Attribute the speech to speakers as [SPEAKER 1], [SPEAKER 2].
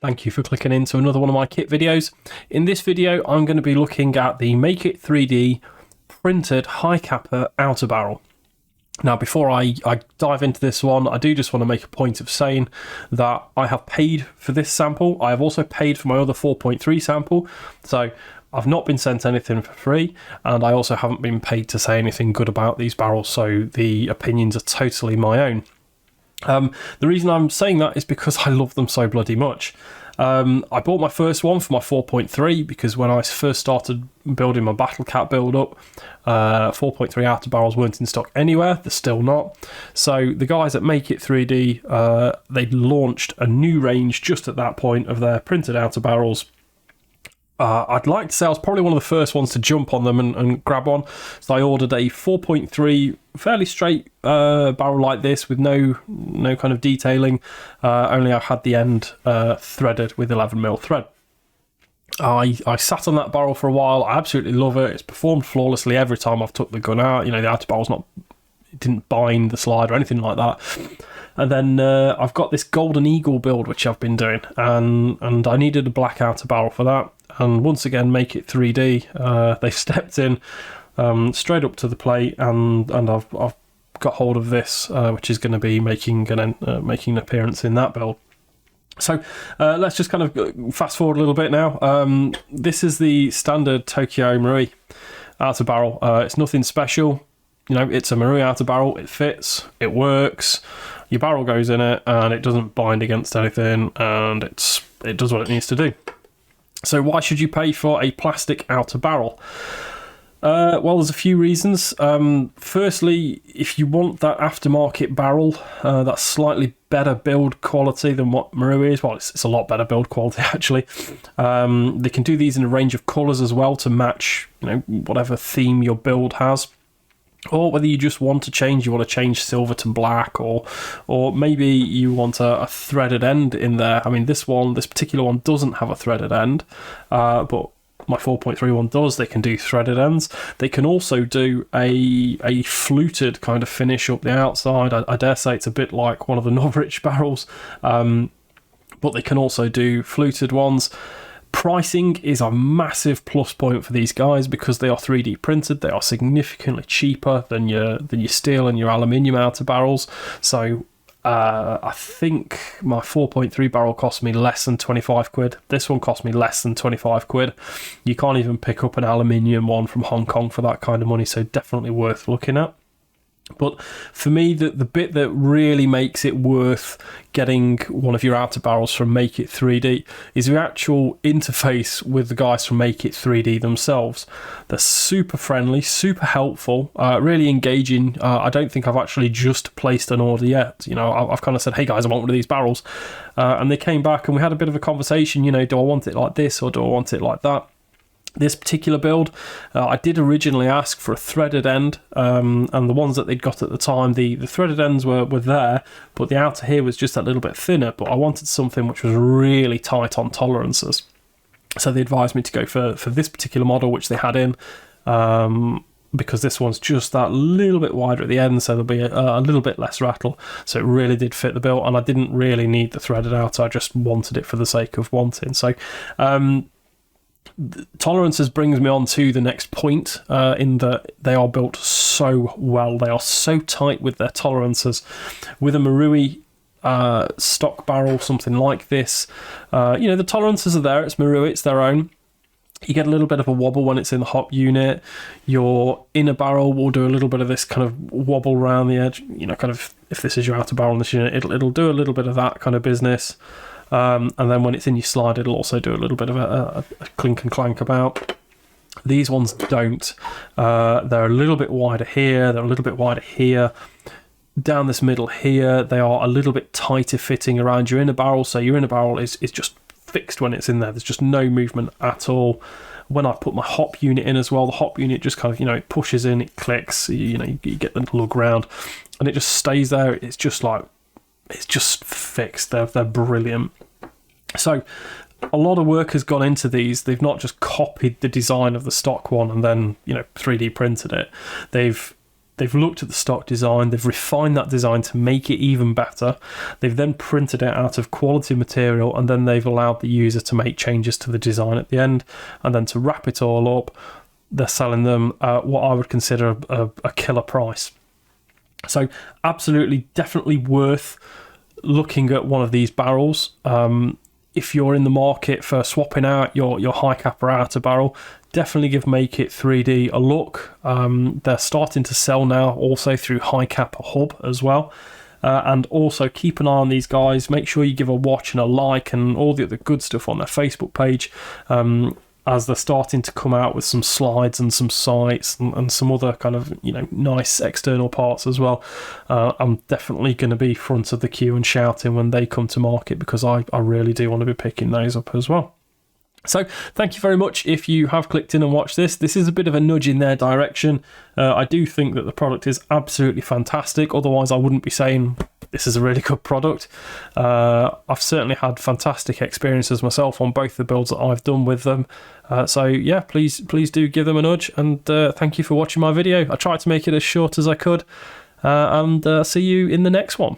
[SPEAKER 1] Thank you for clicking into another one of my kit videos. In this video, I'm going to be looking at the MakeIt3D printed high capper outer barrel. Now, before I dive into this one, I do just want to make a point of saying that I have paid for this sample. I have also paid for my other 4.3 sample. So I've not been sent anything for free, and I also haven't been paid to say anything good about these barrels. So the opinions are totally my own. The reason I'm saying that is because I love them so bloody much. I bought my first one for my 4.3 because when I first started building my Battle Cat build up, 4.3 outer barrels weren't in stock anywhere. They're still not. So the guys at MakeIt3D, they launched a new range just at that point of their printed outer barrels. I'd like to say I was probably one of the first ones to jump on them and grab one. So I ordered a 4.3 fairly straight barrel like this with no kind of detailing. Only I had the end threaded with 11mm thread. I sat on that barrel for a while. I absolutely love it. It's performed flawlessly every time I've took the gun out. You know, the outer barrel's it didn't bind the slide or anything like that. And then I've got this Golden Eagle build which I've been doing, and I needed a black outer barrel for that. And once again, MakeIt3D, they stepped in straight up to the plate, and I've got hold of this, which is going to be making an appearance in that build. So let's just kind of fast forward a little bit now. This is the standard Tokyo Marui outer barrel. It's nothing special. You know, it's a Marui outer barrel. It fits. It works. Your barrel goes in it, and it doesn't bind against anything, and it does what it needs to do. So why should you pay for a plastic outer barrel? Well, there's a few reasons. Firstly, if you want that aftermarket barrel, that's slightly better build quality than what Marui is. Well, it's a lot better build quality, actually. They can do these in a range of colours as well to match, you know, whatever theme your build has. Or whether you just want to change, you want to change silver to black, or maybe you want a threaded end in there. I mean, this particular one doesn't have a threaded end, but my 4.3 one does. They can do threaded ends. They can also do a fluted kind of finish up the outside. I dare say it's a bit like one of the Norwich barrels, but they can also do fluted ones. Pricing is a massive plus point for these guys because they are 3D printed. They are significantly cheaper than your steel and your aluminium outer barrels. So I think my 4.3 barrel cost me less than 25 quid. This one cost me less than 25 quid. You can't even pick up an aluminium one from Hong Kong for that kind of money, so definitely worth looking at. But for me, the bit that really makes it worth getting one of your outer barrels from MakeIt3D is the actual interface with the guys from MakeIt3D themselves. They're super friendly, super helpful, really engaging. I don't think I've actually just placed an order yet. You know, I've kind of said, hey guys, I want one of these barrels. And they came back and we had a bit of a conversation, you know, do I want it like this or do I want it like that? This particular build, I did originally ask for a threaded end, and the ones that they'd got at the time, the threaded ends were there, but the outer here was just a little bit thinner, but I wanted something which was really tight on tolerances. So they advised me to go for this particular model, which they had in, because this one's just that little bit wider at the end, so there'll be a little bit less rattle. So it really did fit the bill, and I didn't really need the threaded outer, I just wanted it for the sake of wanting. So tolerances brings me on to the next point, in that they are built so well. They are so tight with their tolerances. With a Marui stock barrel, something like this, you know, the tolerances are there. It's Marui, it's their own. You get a little bit of a wobble when it's in the hop unit. Your inner barrel will do a little bit of this kind of wobble around the edge. You know, kind of, if this is your outer barrel in this unit, it'll do a little bit of that kind of business. And then when it's in your slide, it'll also do a little bit of a clink and clank about. These ones don't. They're a little bit wider here. They're a little bit wider here. Down this middle here, they are a little bit tighter fitting around your inner barrel. So your inner barrel is just fixed when it's in there. There's just no movement at all. When I put my hop unit in as well, the hop unit just kind of, you know, it pushes in, it clicks, you know, you get the lug round, and it just stays there. It's just like, it's just fixed. They're brilliant. So a lot of work has gone into these. They've not just copied the design of the stock one and then, you know, 3D printed it. They've they've looked at the stock design, they've refined that design to make it even better. They've then printed it out of quality material, and then they've allowed the user to make changes to the design at the end. And then to wrap it all up, they're selling them what I would consider a killer price. So absolutely, definitely worth looking at one of these barrels. If you're in the market for swapping out your high cap or outer barrel, definitely give MakeIt3D a look. They're starting to sell now also through High Kappa Hub as well. And also keep an eye on these guys. Make sure you give a watch and a like and all the other good stuff on their Facebook page, as they're starting to come out with some slides and some sites and some other kind of, you know, nice external parts as well. I'm definitely going to be front of the queue and shouting when they come to market, because I really do want to be picking those up as well. So thank you very much if you have clicked in and watched this. This is a bit of a nudge in their direction. I do think that the product is absolutely fantastic. Otherwise, I wouldn't be saying this is a really good product. I've certainly had fantastic experiences myself on both the builds that I've done with them. So yeah, please do give them a nudge. And thank you for watching my video. I tried to make it as short as I could. And see you in the next one.